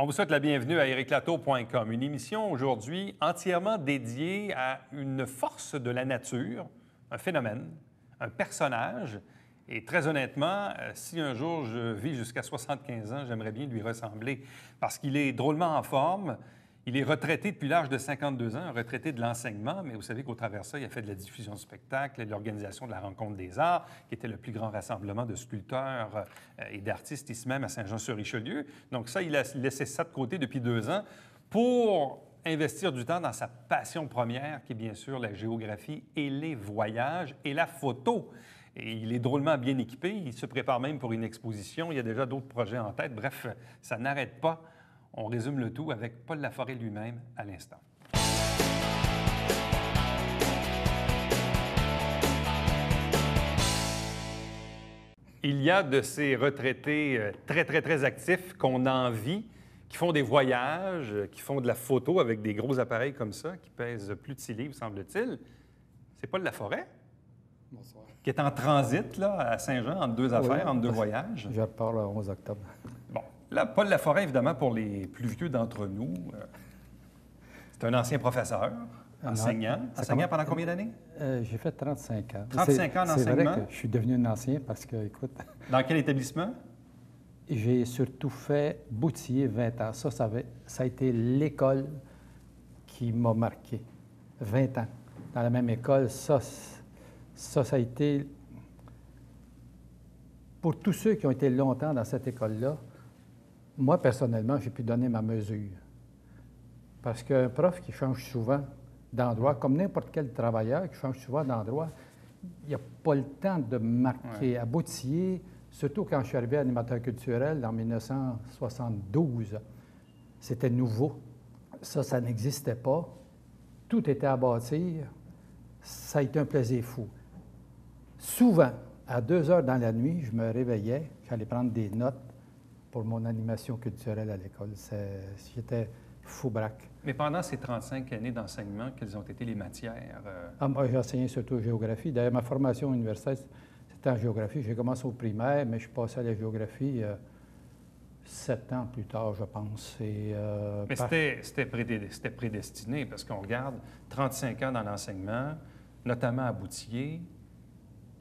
On vous souhaite la bienvenue à ericlato.com, une émission aujourd'hui entièrement dédiée à une force de la nature, un phénomène, un personnage. Et très honnêtement, si un jour je vis jusqu'à 75 ans, j'aimerais bien lui ressembler parce qu'il est drôlement en forme. Il est retraité depuis l'âge de 52 ans, un retraité de l'enseignement, mais vous savez qu'au travers de ça, il a fait de la diffusion de spectacles et de l'organisation de la Rencontre des arts, qui était le plus grand rassemblement de sculpteurs et d'artistes ici même à Saint-Jean-sur-Richelieu. Donc ça, il a laissé ça de côté depuis 2 ans pour investir du temps dans sa passion première, qui est bien sûr la géographie et les voyages et la photo. Et il est drôlement bien équipé, il se prépare même pour une exposition, il y a déjà d'autres projets en tête. Bref, ça n'arrête pas. On résume le tout avec Paul Laforêt lui-même à l'instant. Il y a de ces retraités très actifs qu'on envie, qui font des voyages, qui font de la photo avec des gros appareils comme ça, qui pèsent plus de 6 livres, semble-t-il. C'est Paul Laforêt? Bonsoir. Qui est en transit là, à Saint-Jean, entre deux affaires, Oui, entre deux voyages. Je repars le 11 octobre. Bon, là, Paul Laforêt, évidemment, pour les plus vieux d'entre nous, c'est un ancien professeur, enseignant. Enseignant pendant combien d'années? J'ai fait 35 ans. 35 ans d'enseignement? C'est vrai que je suis devenu un ancien parce que, écoute... Dans quel établissement? J'ai surtout fait Boutier 20 ans. Ça a été l'école qui m'a marqué. 20 ans. Dans la même école, ça a été... Pour tous ceux qui ont été longtemps dans cette école-là, moi, personnellement, j'ai pu donner ma mesure. Parce qu'un prof qui change souvent d'endroit, comme n'importe quel travailleur qui change souvent d'endroit, il n'y a pas le temps de marquer. Ouais. À Boutier, surtout quand je suis arrivé animateur culturel en 1972, c'était nouveau. Ça n'existait pas. Tout était à bâtir. Ça a été un plaisir fou. Souvent, à 2 heures dans la nuit, je me réveillais, j'allais prendre des notes pour mon animation culturelle à l'école. J'étais fou braque. Mais pendant ces 35 années d'enseignement, quelles ont été les matières? Moi, j'ai enseigné surtout géographie. D'ailleurs, ma formation universitaire, c'était en géographie. J'ai commencé au primaire, mais je suis passé à la géographie 7 ans plus tard, je pense. Mais c'était prédestiné, parce qu'on regarde 35 ans dans l'enseignement, notamment à Boutier.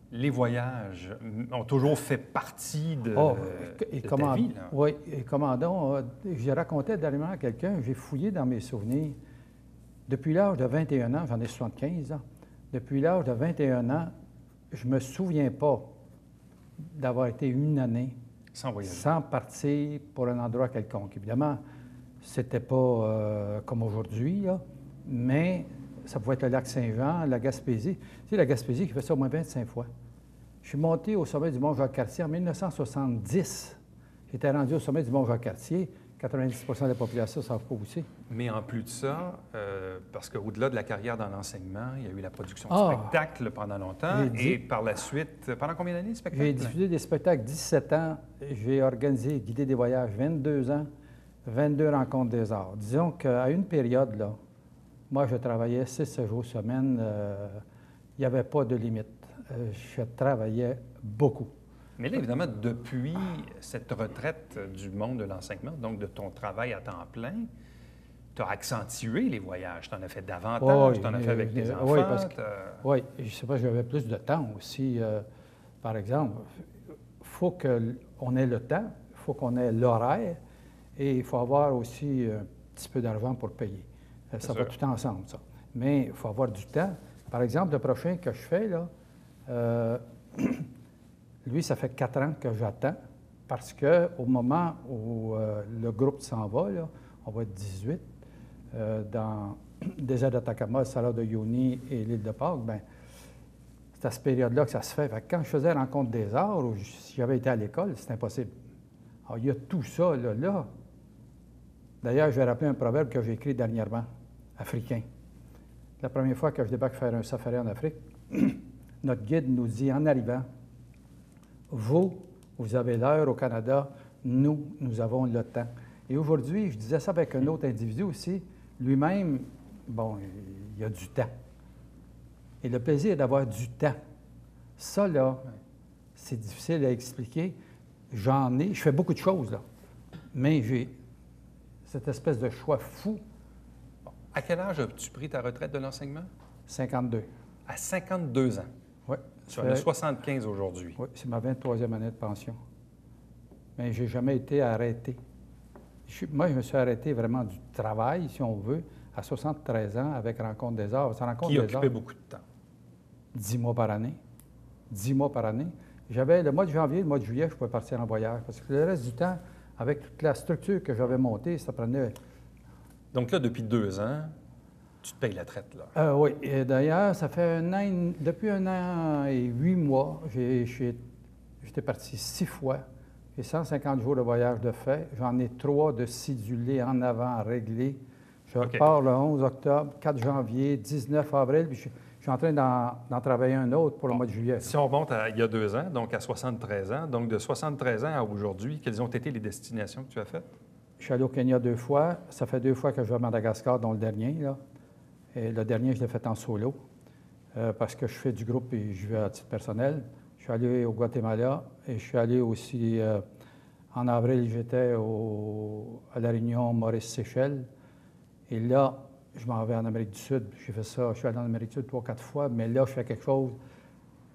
Les voyages ont toujours fait partie de ta vie. Là. Oui, et commandons, j'ai raconté dernièrement à quelqu'un, j'ai fouillé dans mes souvenirs. Depuis l'âge de 21 ans, j'en ai 75 ans, depuis l'âge de 21 ans, je ne me souviens pas d'avoir été une année sans partir pour un endroit quelconque. Évidemment, c'était pas comme aujourd'hui, là, mais... Ça pouvait être le lac Saint-Jean, la Gaspésie. Tu sais, la Gaspésie qui fait ça au moins 25 fois. Je suis monté au sommet du Mont-Jacques-Cartier en 1970. J'étais rendu au sommet du Mont-Jacques-Cartier. 90 % de la population ne savent pas où c'est. Mais en plus de ça, parce qu'au-delà de la carrière dans l'enseignement, il y a eu la production de spectacles pendant longtemps. Et par la suite, pendant combien d'années, de spectacles? J'ai diffusé des spectacles 17 ans. J'ai organisé, guidé des voyages 22 ans, 22 rencontres des arts. Disons qu'à une période, là, moi, je travaillais 6 jours semaine. Il n'y avait pas de limite. Je travaillais beaucoup. Mais là, évidemment, depuis cette retraite du monde de l'enseignement, donc de ton travail à temps plein, tu as accentué les voyages. Tu en as fait davantage, tu en as fait avec tes enfants. Oui, oui, je sais pas, j'avais plus de temps aussi. Par exemple, il faut qu'on ait le temps, il faut qu'on ait l'horaire et il faut avoir aussi un petit peu d'argent pour payer. Ça va tout ensemble, ça. Mais il faut avoir du temps. Par exemple, le prochain que je fais, là, lui, ça fait 4 ans que j'attends parce qu'au moment où le groupe s'en va, là, on va être 18, dans le désert d'Atacama, le Salar de Uyuni et l'île de Pâques, bien, c'est à cette période-là que ça se fait. Fait que quand je faisais Rencontre des arts, ou si j'avais été à l'école, c'est impossible. Alors, il y a tout ça, là. D'ailleurs, je vais rappeler un proverbe que j'ai écrit dernièrement, africain. La première fois que je débarque faire un safari en Afrique, notre guide nous dit en arrivant, vous avez l'heure au Canada, nous avons le temps. Et aujourd'hui, je disais ça avec un autre individu aussi, lui-même, bon, il a du temps. Et le plaisir d'avoir du temps, ça, là, c'est difficile à expliquer. Je fais beaucoup de choses, là, mais cette espèce de choix fou. Bon. À quel âge as-tu pris ta retraite de l'enseignement? 52. À 52 ans. Oui. Tu en as 75 aujourd'hui. Oui, c'est ma 23e année de pension. Mais je n'ai jamais été arrêté. Moi, je me suis arrêté vraiment du travail, si on veut, à 73 ans avec Rencontre des Arts. Qui occupait beaucoup de temps. 10 mois par année. 10 mois par année. J'avais le mois de janvier, le mois de juillet, je pouvais partir en voyage. Parce que le reste du temps, avec toute la structure que j'avais montée, ça prenait... Donc là, depuis 2 ans, tu te payes la traite, là. Oui. Et d'ailleurs, ça fait depuis 1 an et 8 mois, j'étais parti 6 fois. J'ai 150 jours de voyage de fait. J'en ai 3 de sidulés en avant réglés. Je repars le 11 octobre, 4 janvier, 19 avril, puis je suis en train d'en travailler un autre pour le mois de juillet. Si on remonte à il y a 2 ans, donc à 73 ans, donc de 73 ans à aujourd'hui, quelles ont été les destinations que tu as faites? Je suis allé au Kenya 2 fois. Ça fait 2 fois que je vais à Madagascar, dont le dernier, là. Et le dernier, je l'ai fait en solo, parce que je fais du groupe et je vais à titre personnel. Je suis allé au Guatemala et je suis allé aussi, en avril, j'étais à La Réunion, Maurice-Seychelles. Et là, je m'en vais en Amérique du Sud. J'ai fait ça, je suis allé en Amérique du Sud 3 ou 4 fois, mais là, je fais quelque chose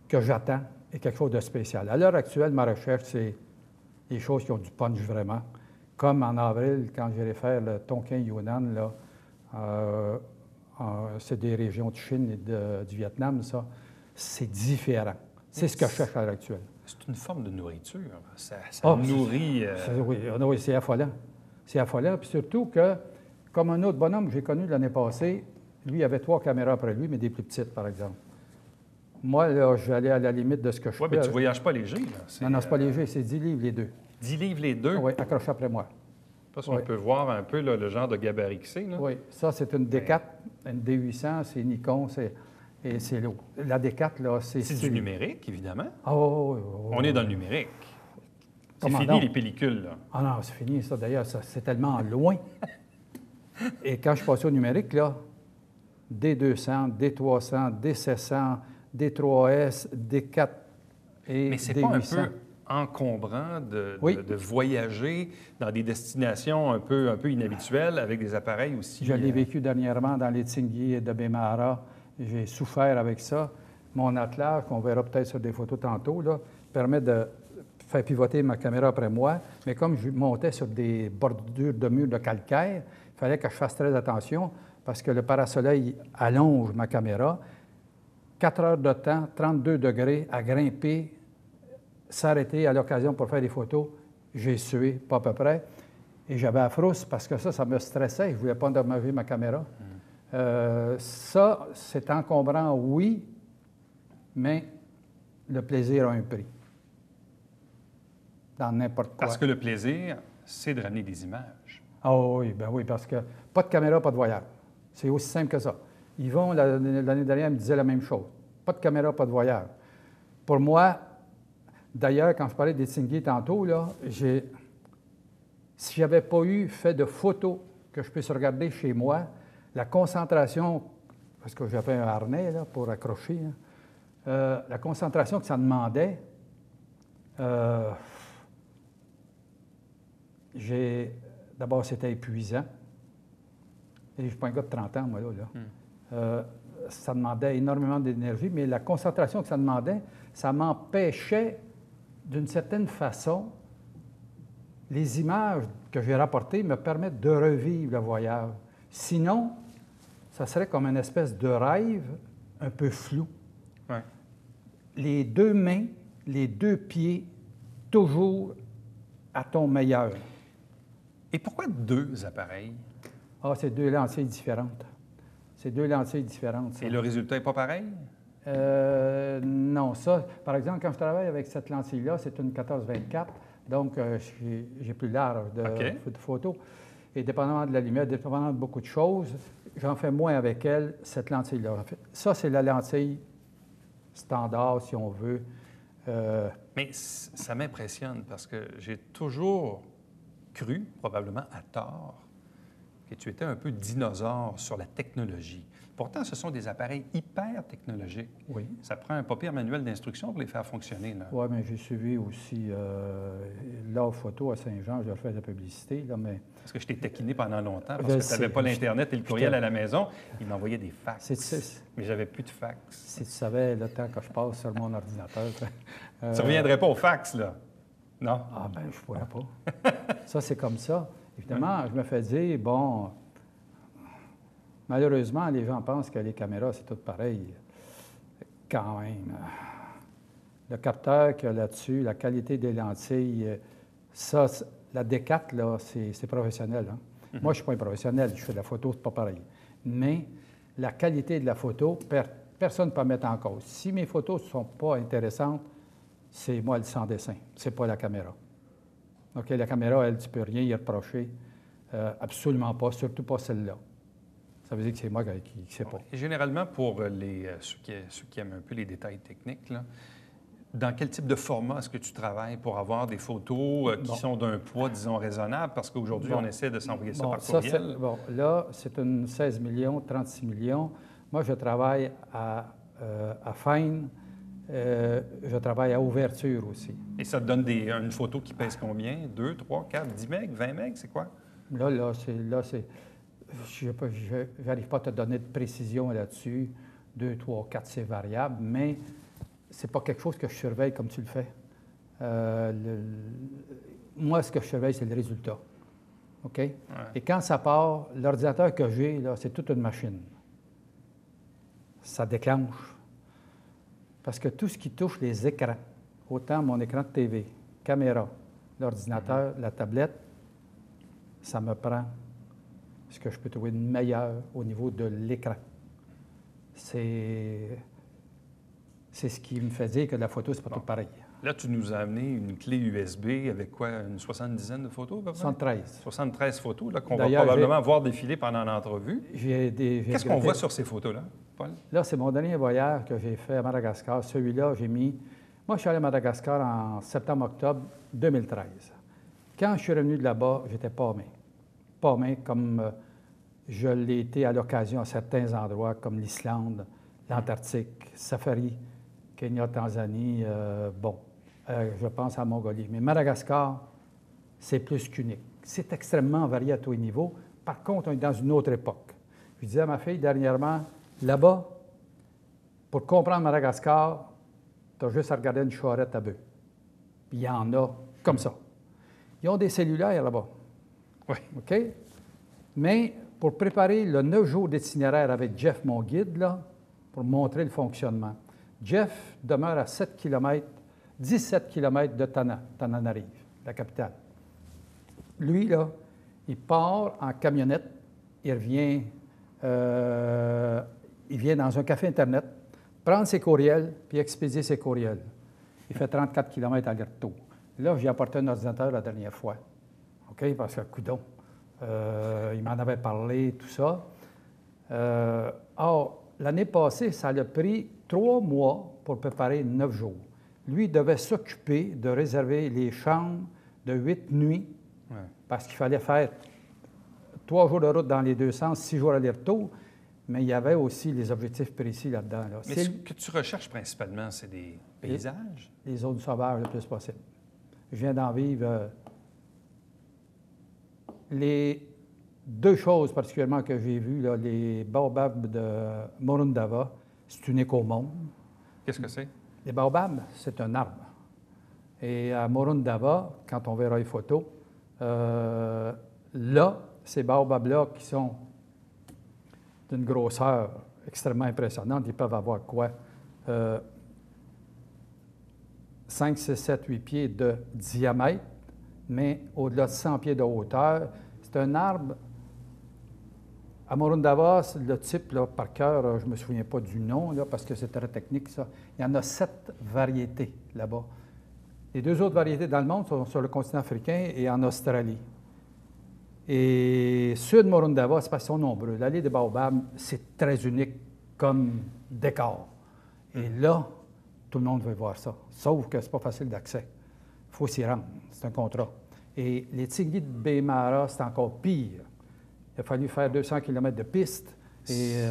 que j'attends et quelque chose de spécial. À l'heure actuelle, ma recherche, c'est des choses qui ont du punch vraiment. Comme en avril, quand j'irai faire le Tonkin Yunnan, là, c'est des régions de Chine et du Vietnam, ça. C'est différent. C'est ce que je cherche à l'heure actuelle. C'est une forme de nourriture. Ça nourrit... Oui, c'est affolant. C'est affolant. Puis surtout que, comme un autre bonhomme que j'ai connu l'année passée, lui, il avait 3 caméras après lui, mais des plus petites, par exemple. Moi, là, j'allais à la limite de ce que je peux. Oui, mais tu ne voyages pas léger, là. Non, c'est pas léger. C'est 10 livres les deux. 10 livres les deux? Oui, accroché après moi. Parce qu'on peut voir un peu là, le genre de gabarit que c'est. Oui, ça, c'est une D4, une D800, c'est Nikon, et c'est lourd. La D4, là, c'est... C'est du numérique, évidemment. Ah oui. On est dans le numérique. C'est fini, les pellicules, là. Ah non, c'est fini, ça. D'ailleurs, c'est tellement loin. Et quand je suis passé au numérique, là, D200, D300, D700, D3S, D4 et D800. Mais c'est pas un peu encombrant de voyager dans des destinations un peu inhabituelles avec des appareils aussi... Je l'ai vécu dernièrement dans les Tsingui de Bemara. J'ai souffert avec ça. Mon attelage, qu'on verra peut-être sur des photos tantôt, là, permet de faire pivoter ma caméra après moi. Mais comme je montais sur des bordures de murs de calcaire, il fallait que je fasse très attention parce que le parasoleil allonge ma caméra. 4 heures de temps, 32 degrés à grimper, s'arrêter à l'occasion pour faire des photos. J'ai sué, pas à peu près. Et j'avais la frousse parce que ça me stressait. Je ne voulais pas endommager ma caméra. Ça, c'est encombrant, oui, mais le plaisir a un prix. Dans n'importe quoi. Parce que le plaisir, c'est de ramener des images. Ah oui, bien oui, parce que pas de caméra, pas de voyage. C'est aussi simple que ça. Yvon, l'année dernière, me disait la même chose. Pas de caméra, pas de voyage. Pour moi, d'ailleurs, quand je parlais des Tsingui tantôt, là, si je n'avais pas eu fait de photos que je puisse regarder chez moi, la concentration, parce que j'avais un harnais là, pour accrocher, la concentration que ça demandait, d'abord, c'était épuisant. Et je ne suis pas un gars de 30 ans, moi, là. Ça demandait énormément d'énergie, mais la concentration que ça demandait, ça m'empêchait, d'une certaine façon, les images que j'ai rapportées me permettent de revivre le voyage. Sinon, ça serait comme une espèce de rêve un peu flou. Ouais. Les 2 mains, les 2 pieds, toujours à ton meilleur. Et pourquoi 2 appareils? Ah, c'est 2 lentilles différentes. C'est 2 lentilles différentes, ça. Et le résultat n'est pas pareil? Non, ça, par exemple, quand je travaille avec cette lentille-là, c'est une 14-24, donc j'ai plus large de photos. Et dépendamment de la lumière, dépendamment de beaucoup de choses, j'en fais moins avec elle, cette lentille-là. En fait, ça, c'est la lentille standard, si on veut. Mais ça m'impressionne parce que j'ai toujours cru, probablement à tort, et tu étais un peu dinosaure sur la technologie. Pourtant, ce sont des appareils hyper technologiques. Oui. Ça prend un pas pire manuel d'instruction pour les faire fonctionner. Oui, mais j'ai suivi aussi l'art photo à Saint-Jean. Je leur fais de la publicité, là, mais... Parce que je t'ai taquiné pendant longtemps, parce Je que tu n'avais sais. pas l'Internet et le courriel à la maison. Ils m'envoyaient des fax. Mais j'avais plus de fax. Si tu savais le temps que je passe sur mon ordinateur... Tu ne reviendrais pas au fax, là? Non? Ah ben je ne pourrais pas. Ça, c'est comme ça. Évidemment, je me fais dire, bon... Malheureusement, les gens pensent que les caméras, c'est tout pareil. Quand même. Le capteur qu'il y a là-dessus, la qualité des lentilles, ça, la D4, là, c'est professionnel. Hein? Moi, je ne suis pas un professionnel, je fais de la photo, c'est pas pareil. Mais la qualité de la photo, personne ne peut mettre en cause. Si mes photos ne sont pas intéressantes, c'est moi le sans dessin, c'est pas la caméra. OK, la caméra, elle, tu ne peux rien y reprocher. Absolument pas, surtout pas celle-là. Ça veut dire que c'est moi qui ne sais pas. Et généralement, pour ceux qui aiment un peu les détails techniques, là, dans quel type de format est-ce que tu travailles pour avoir des photos qui sont d'un poids, disons, raisonnable? Parce qu'aujourd'hui, on essaie de s'envoyer ça par courriel. Là, c'est une 16 millions, 36 millions. Moi, je travaille à fine. Je travaille à ouverture aussi. Et ça te donne une photo qui pèse combien? 2, 3, 4, 10 MB, 20 MB, c'est quoi? Là, c'est... Je n'arrive pas à te donner de précision là-dessus. 2, 3, 4, c'est variable, mais ce n'est pas quelque chose que je surveille comme tu le fais. Moi, ce que je surveille, c'est le résultat. OK? Ouais. Et quand ça part, l'ordinateur que j'ai, là, c'est toute une machine. Ça déclenche. Parce que tout ce qui touche les écrans, autant mon écran de TV, caméra, l'ordinateur, la tablette, ça me prend ce que je peux trouver de meilleur au niveau de l'écran. C'est ce qui me fait dire que la photo, c'est pas tout pareil. Là, tu nous as amené une clé USB avec quoi? Une 70aine de photos, à peu près? 73. 73 photos, là, qu'on va probablement voir défiler pendant l'entrevue. Qu'est-ce qu'on voit sur ces photos-là, Paul? Là, c'est mon dernier voyage que j'ai fait à Madagascar. Celui-là, j'ai mis... Moi, je suis allé à Madagascar en septembre-octobre 2013. Quand je suis revenu de là-bas, j'étais paumé. Paumé comme je l'ai été à l'occasion à certains endroits, comme l'Islande, l'Antarctique, Safari, Kenya, Tanzanie, je pense à Mongolie. Mais Madagascar, c'est plus qu'unique. C'est extrêmement varié à tous les niveaux. Par contre, on est dans une autre époque. Je disais à ma fille dernièrement, là-bas, pour comprendre Madagascar, tu as juste à regarder une charrette à bœufs. Il y en a comme ça. Ils ont des cellulaires là-bas. Oui. OK? Mais pour préparer le 9 jours d'itinéraire avec Jeff, mon guide, là, pour montrer le fonctionnement, Jeff demeure à 17 km de Tananarive, la capitale. Lui, là, il part en camionnette, il revient, il vient dans un café Internet, prendre ses courriels, puis expédier ses courriels. Il fait 34 km aller-retour. Là, j'ai apporté un ordinateur la dernière fois. OK? Parce que, coudonc, il m'en avait parlé, tout ça. Or, l'année passée, ça a pris 3 mois pour préparer 9 jours. Lui, il devait s'occuper de réserver les chambres de 8 nuits, parce qu'il fallait faire 3 jours de route dans les deux sens, 6 jours aller-retour, mais il y avait aussi les objectifs précis là-dedans. Là. Mais ce que tu recherches principalement, c'est des paysages? Les zones sauvages le plus possible. Je viens d'en vivre. Les 2 choses particulièrement que j'ai vues, là, les baobabs de Morundava, c'est unique au monde. Qu'est-ce que c'est? Les baobabs, c'est un arbre. Et à Morundava, quand on verra les photos, là, ces baobabs-là qui sont d'une grosseur extrêmement impressionnante, ils peuvent avoir quoi? 5, 6, 7, 8 pieds de diamètre, mais au-delà de 100 pieds de hauteur. C'est un arbre. À Morundava, le type, là, par cœur, je ne me souviens pas du nom, là, parce que c'est très technique, ça. Il y en a 7 variétés là-bas. Les 2 autres variétés dans le monde sont sur le continent africain et en Australie. Et ceux de Morundava, c'est parce qu'ils sont nombreux. L'allée des Baobabs, c'est très unique comme décor. Et là, tout le monde veut voir ça. Sauf que ce n'est pas facile d'accès. Il faut s'y rendre. C'est un contrat. Et les tigris de Bémara, c'est encore pire. Il a fallu faire 200 km de piste. Et,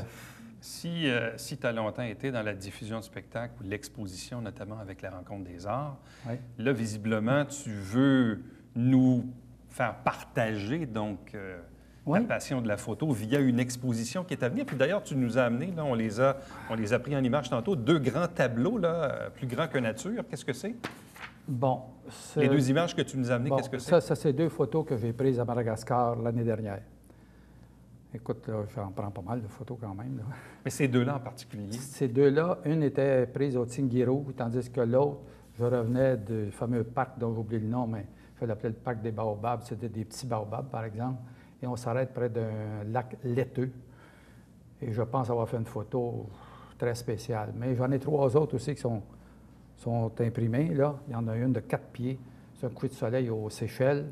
Si tu as longtemps été dans la diffusion de spectacles ou l'exposition, notamment avec la Rencontre des arts, oui. là, visiblement, tu veux nous faire partager donc Oui. ta passion de la photo via une exposition qui est à venir. Puis d'ailleurs, tu nous as amené, là, on les a pris en image tantôt, 2 grands tableaux, là, plus grands que nature. Qu'est-ce que c'est? Bon. Les 2 images que tu nous as amenées, bon, qu'est-ce que c'est? Ça, c'est 2 photos que j'ai prises à Madagascar l'année dernière. Écoute, là, j'en prends pas mal de photos quand même. Là. Mais ces 2-là en particulier? Ces 2-là, une était prise au Tsingiro, tandis que l'autre, je revenais du fameux parc dont j'ai oublié le nom, mais je l'appelais le parc des baobabs. C'était des petits baobabs, par exemple. Et on s'arrête près d'un lac laiteux. Et je pense avoir fait une photo très spéciale. Mais j'en ai 3 autres aussi qui sont imprimées. Là. Il y en a une de 4 pieds. C'est un coucher de soleil aux Seychelles.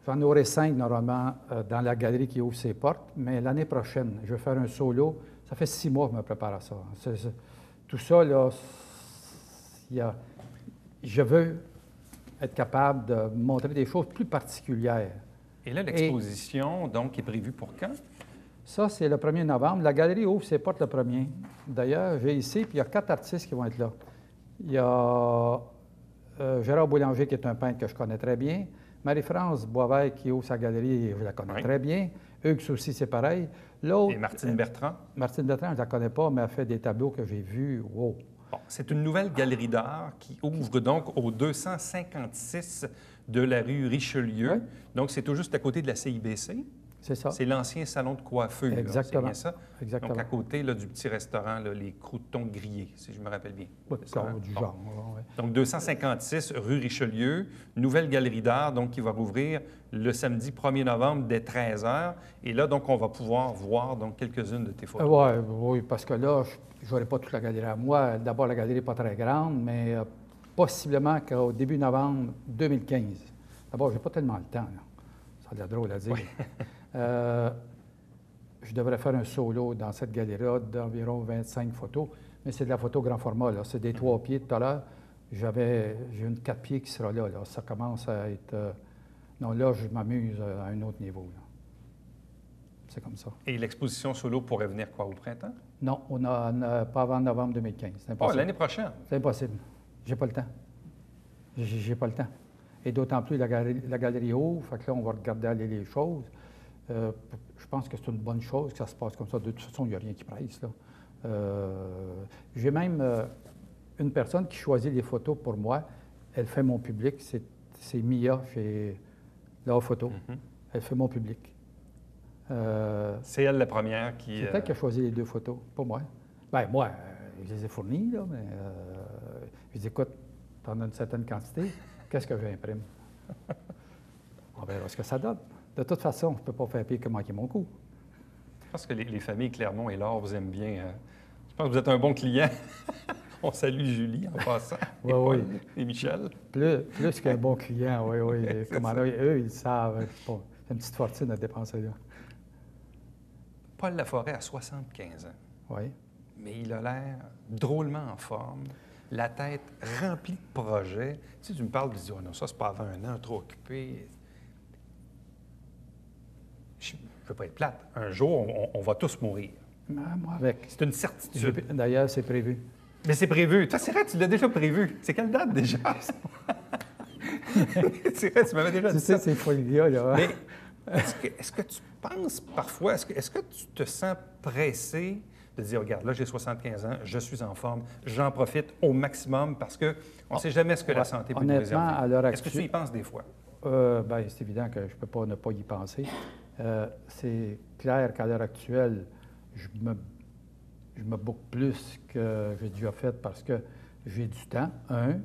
J'en aurai 5 normalement dans la galerie qui ouvre ses portes, mais l'année prochaine, je vais faire un solo. Ça fait 6 mois que je me prépare à ça. Tout ça, là, je veux être capable de montrer des choses plus particulières. Et là, l'exposition, donc, est prévue pour quand? Ça, c'est le 1er novembre. La galerie ouvre ses portes le 1er. D'ailleurs, j'ai ici, puis il y a 4 artistes qui vont être là. Il y a Gérard Boulanger, qui est un peintre que je connais très bien. Marie-France Boisvert, qui ouvre sa galerie, je la connais très bien. Hugues Soucy, c'est pareil. L'autre, et Martine Bertrand? Martine Bertrand, je ne la connais pas, mais elle fait des tableaux que j'ai vus. Wow! Bon, c'est une nouvelle galerie d'art qui ouvre donc au 256 de la rue Richelieu. Oui. Donc, c'est tout juste à côté de la CIBC. C'est ça. C'est l'ancien salon de coiffure. Exactement. C'est bien ça? Exactement. Donc, à côté là, du petit restaurant, là, les croûtons grillés, si je me rappelle bien. Oui, C'est ça, hein? du Bon. genre. Oui. Donc, 256 rue Richelieu, nouvelle galerie d'art, donc qui va rouvrir le samedi 1er novembre dès 13h. Et là, donc, on va pouvoir voir donc quelques-unes de tes photos. Oui, parce que là, je n'aurai pas toute la galerie à moi. D'abord, la galerie n'est pas très grande, mais possiblement qu'au début novembre 2015. D'abord, je n'ai pas tellement le temps, là. Ça a l'air drôle à dire. Oui. Je devrais faire un solo dans cette galerie-là d'environ 25 photos, mais c'est de la photo grand format, là. C'est des 3 pieds tout à l'heure. J'ai une 4 pieds qui sera là, là. Ça commence à être... non, là, je m'amuse à un autre niveau, là. C'est comme ça. Et l'exposition solo pourrait venir quoi, au printemps? Non, on n'a pas avant novembre 2015. C'est impossible. L'année prochaine? C'est impossible. J'ai pas le temps. J'ai pas le temps. Et d'autant plus, la galerie ouvre, fait que là, on va regarder aller les choses. Je pense que c'est une bonne chose que ça se passe comme ça. De toute façon, il n'y a rien qui presse, là. J'ai même une personne qui choisit les photos pour moi. Elle fait mon public. C'est Mia chez La Photo. Mm-hmm. Elle fait mon public. C'est elle la première qui... C'est elle qui a choisi les 2 photos, pas moi. Bien, moi, je les ai fournies, là, mais je dis, écoute, tu en as une certaine quantité, qu'est-ce que j'imprime? On verra ce que ça donne. De toute façon, je ne peux pas faire pire que manquer mon coup. Je pense que les familles Clermont et Laure vous aiment bien. Je pense que vous êtes un bon client. On salue Julie en passant. Oui, Paul, oui. et Michel. Plus qu'un bon client, oui, oui. Comment là, eux, ils savent. Bon, c'est une petite fortune à dépenser là. Paul Laforêt a 75 ans. Oui. Mais il a l'air drôlement en forme, la tête remplie de projets. Tu sais, tu me parles, tu dis, oh non, ça, c'est pas avant un an, trop occupé. Je ne veux pas être plate. Un jour, on va tous mourir. Moi, avec. C'est une certitude. D'ailleurs, c'est prévu. Mais c'est prévu. Toi, c'est vrai, tu l'as déjà prévu. C'est quelle date déjà? C'est vrai, tu m'avais déjà dit ça. Tu sais, ces folies-là, là. Mais est-ce que tu penses parfois, est-ce que tu te sens pressé de dire, regarde, là, j'ai 75 ans, je suis en forme, j'en profite au maximum parce qu'on ne sait jamais ce que la santé peut nous réserver. Honnêtement, à l'heure actuelle... Est-ce que tu y penses des fois? Bien, c'est évident que je ne peux pas ne pas y penser. C'est clair qu'à l'heure actuelle, je me boucle plus que j'ai déjà fait parce que j'ai du temps, 1,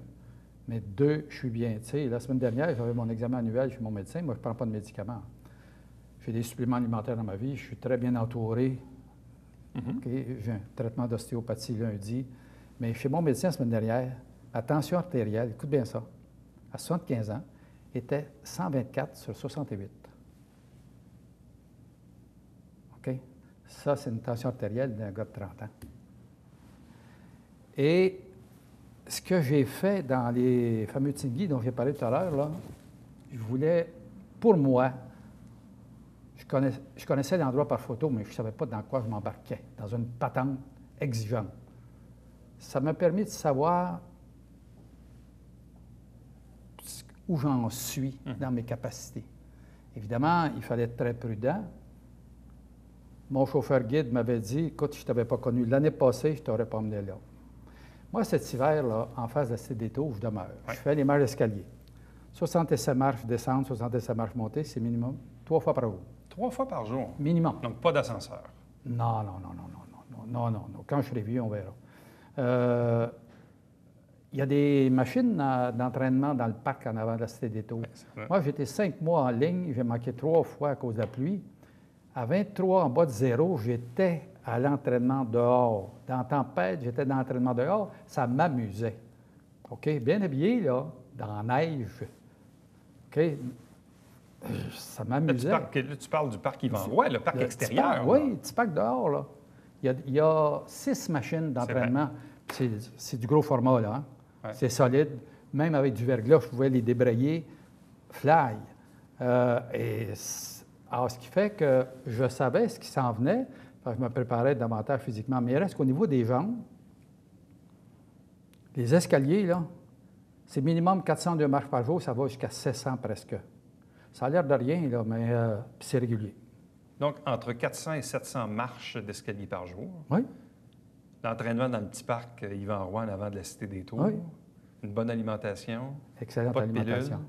mais 2, je suis bien. Tu sais, la semaine dernière, j'avais mon examen annuel chez mon médecin. Moi, je ne prends pas de médicaments. J'ai des suppléments alimentaires dans ma vie. Je suis très bien entouré. Mm-hmm. Okay? J'ai un traitement d'ostéopathie lundi. Mais chez mon médecin la semaine dernière, la tension artérielle, écoute bien ça, à 75 ans, était 124 sur 68. OK? Ça, c'est une tension artérielle d'un gars de 30 ans. Et ce que j'ai fait dans les fameux Tingui dont j'ai parlé tout à l'heure, là, je voulais, pour moi, je connaissais l'endroit par photo, mais je ne savais pas dans quoi je m'embarquais, dans une patente exigeante. Ça m'a permis de savoir où j'en suis dans mes capacités. Évidemment, il fallait être très prudent. Mon chauffeur guide m'avait dit, écoute, je ne t'avais pas connu l'année passée, je ne t'aurais pas emmené là. Moi, cet hiver, là, en face de la Cité des Taux, où je demeure, je fais les marches d'escalier. 67 marches descendre, 67 marches monter, c'est minimum 3 fois par jour. 3 fois par jour? Minimum. Donc, pas d'ascenseur? Non. Quand je serai vieux, on verra. Il y a des machines d'entraînement dans le parc en avant de la Cité des Taux. Moi, j'étais 5 mois en ligne, j'ai manqué 3 fois à cause de la pluie. À 23, en bas de zéro, j'étais à l'entraînement dehors. Dans la tempête, j'étais dans l'entraînement dehors. Ça m'amusait. OK? Bien habillé, là, dans la neige. OK? Ça m'amusait. Là, tu parles du parc Yvan Roy, le parc extérieur. Oui, le petit parc dehors, là. Il y a 6 machines d'entraînement. C'est du gros format, là. Hein? Ouais. C'est solide. Même avec du verglas, je pouvais les débrayer fly. Alors, ce qui fait que je savais ce qui s'en venait. Je me préparais davantage physiquement. Mais il reste qu'au niveau des jambes, les escaliers, là, c'est minimum 402 marches par jour, ça va jusqu'à 700 presque. Ça a l'air de rien, là, mais c'est régulier. Donc, entre 400 et 700 marches d'escalier par jour. Oui. L'entraînement dans le petit parc Yvan Roy en avant de la Cité des Taux. Oui. Une bonne alimentation. Excellente alimentation.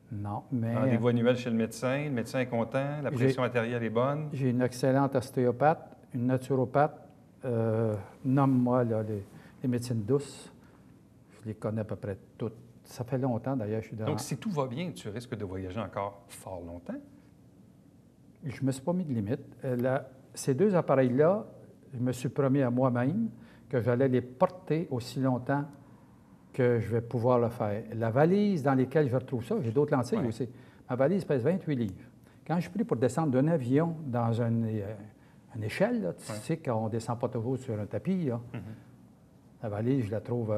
Non, mais... Rendez-vous annuel chez le médecin est content, la pression artérielle est bonne. J'ai une excellente ostéopathe, une naturopathe. Nomme-moi là, les médecines douces. Je les connais à peu près toutes. Ça fait longtemps, d'ailleurs, je suis dans... Donc, si tout va bien, tu risques de voyager encore fort longtemps? Je ne me suis pas mis de limite. Ces 2 appareils-là, je me suis promis à moi-même que j'allais les porter aussi longtemps que je vais pouvoir le faire. La valise dans laquelle je retrouve ça, j'ai d'autres lentilles aussi. Ma valise pèse 28 livres. Quand je suis pris pour descendre d'un avion dans une échelle, là, tu sais qu'on ne descend pas toujours sur un tapis, là, la valise, je la trouve...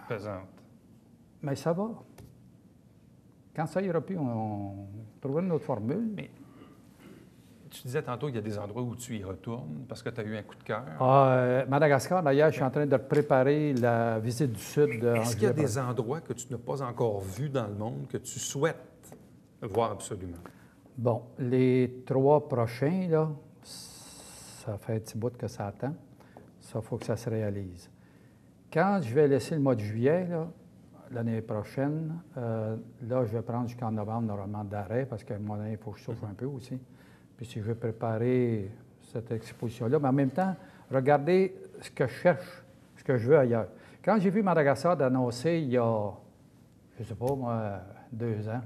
pesante. Mais ça va. Quand ça ira plus, on trouvera une autre formule. Mais tu disais tantôt qu'il y a des endroits où tu y retournes parce que tu as eu un coup de cœur. Madagascar, d'ailleurs, je suis en train de préparer la visite du Sud. Est-ce qu'il y a des endroits que tu n'as pas encore vus dans le monde que tu souhaites voir absolument? Bon, les 3 prochains, là, ça fait un petit bout que ça attend. Ça, il faut que ça se réalise. Quand je vais laisser le mois de juillet, l'année prochaine, là, je vais prendre jusqu'en novembre, normalement, d'arrêt, parce qu'à un moment donné, il faut que je souffle un peu aussi. Puis si je veux préparer cette exposition-là, mais en même temps, regarder ce que je cherche, ce que je veux ailleurs. Quand j'ai vu Madagascar d'annoncer il y a, je ne sais pas moi, 2 ans,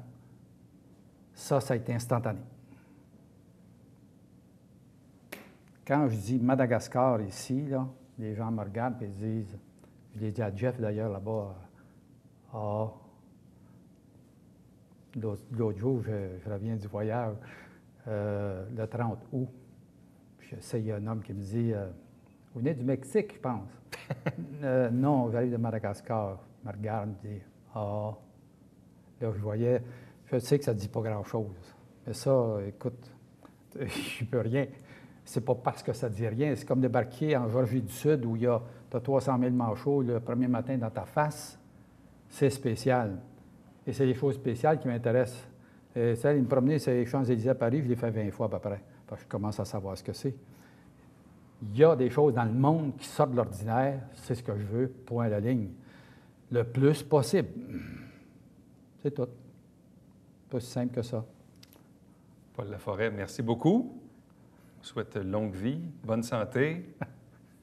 ça a été instantané. Quand je dis Madagascar ici, là, les gens me regardent et disent, je l'ai dit à Jeff d'ailleurs là-bas, l'autre jour, je reviens du voyage, le 30 août. Puis il y a un homme qui me dit, vous venez du Mexique, je pense. Non, j'arrive de Madagascar. Il me regarde, il me dit, Là, je sais que ça ne dit pas grand-chose. Mais ça, écoute, je ne peux rien. C'est pas parce que ça ne dit rien. C'est comme débarquer en Georgie du Sud où tu as 300 000 manchots le premier matin dans ta face. C'est spécial. Et c'est les choses spéciales qui m'intéressent. Celle, me promener sur les Champs-Élysées à Paris, je l'ai fait 20 fois à peu près, parce que je commence à savoir ce que c'est. Il y a des choses dans le monde qui sortent de l'ordinaire, c'est ce que je veux, point à la ligne. Le plus possible. C'est tout. Pas si simple que ça. Paul Laforêt, merci beaucoup. Je souhaite longue vie, bonne santé,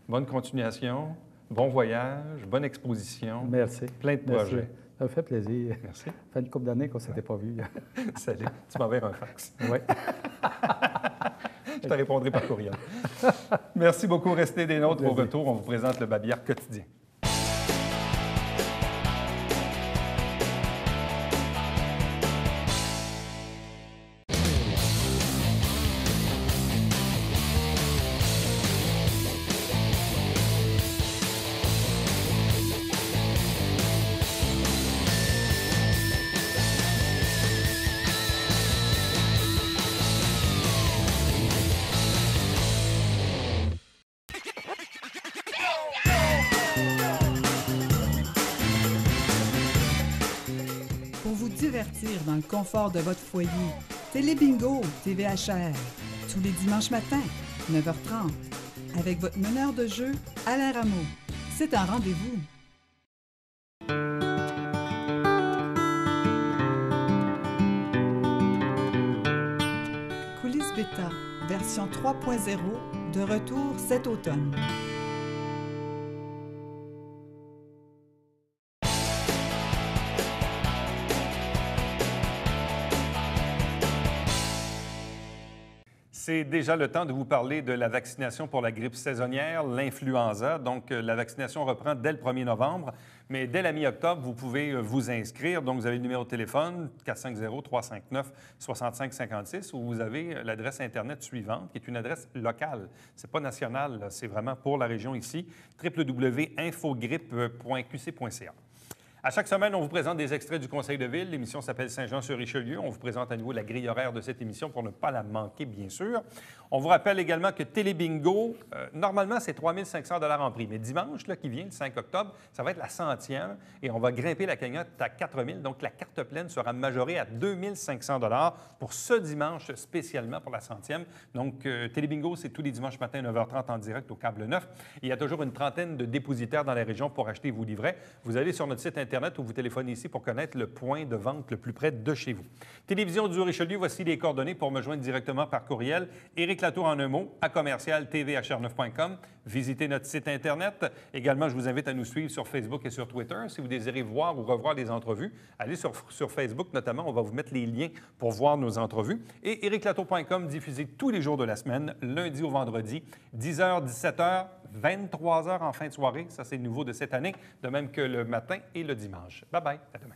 bonne continuation, bon voyage, bonne exposition. Merci. Plein de projets. Merci. Ça me fait plaisir. Merci. Ça fait une couple d'années qu'on ne s'était pas vus. Salut. Tu m'enverras un fax. Oui. Je te répondrai par courriel. Merci beaucoup. Restez des nôtres. Au retour, on vous présente le Babillard quotidien. divertir dans le confort de votre foyer. Télébingo, TVHR, tous les dimanches matins, 9h30, avec votre meneur de jeu, Alain Rameau. C'est un rendez-vous. Coulisses Bêta, version 3.0, de retour cet automne. C'est déjà le temps de vous parler de la vaccination pour la grippe saisonnière, l'influenza. Donc, la vaccination reprend dès le 1er novembre, mais dès la mi-octobre, vous pouvez vous inscrire. Donc, vous avez le numéro de téléphone 450-359-6556 ou vous avez l'adresse Internet suivante, qui est une adresse locale. Ce n'est pas national, c'est vraiment pour la région ici, www.infogrippe.qc.ca. À chaque semaine, on vous présente des extraits du Conseil de ville. L'émission s'appelle Saint-Jean-sur-Richelieu. On vous présente à nouveau la grille horaire de cette émission pour ne pas la manquer, bien sûr. On vous rappelle également que Télébingo, normalement, c'est 3 500 $ en prix. Mais dimanche, là, qui vient, le 5 octobre, ça va être la 100e et on va grimper la cagnotte à 4 000. Donc, la carte pleine sera majorée à 2 500 $ pour ce dimanche, spécialement pour la 100e. Donc, Télébingo, c'est tous les dimanches matin, 9h30 en direct au Câble 9. Il y a toujours une trentaine de dépositaires dans la région pour acheter vos livrets. Vous allez sur notre site Internet ou vous téléphonez ici pour connaître le point de vente le plus près de chez vous. Télévision du Richelieu, voici les coordonnées pour me joindre directement par courriel. Éric Latour en un mot, à commercial-tvhr9.com. Visitez notre site Internet. Également, je vous invite à nous suivre sur Facebook et sur Twitter. Si vous désirez voir ou revoir les entrevues, allez sur Facebook notamment. On va vous mettre les liens pour voir nos entrevues. Et ériclatour.com, diffusé tous les jours de la semaine, lundi au vendredi, 10h, 17h, 23h en fin de soirée. Ça, c'est nouveau de cette année, de même que le matin et le dimanche. Bye-bye, à demain.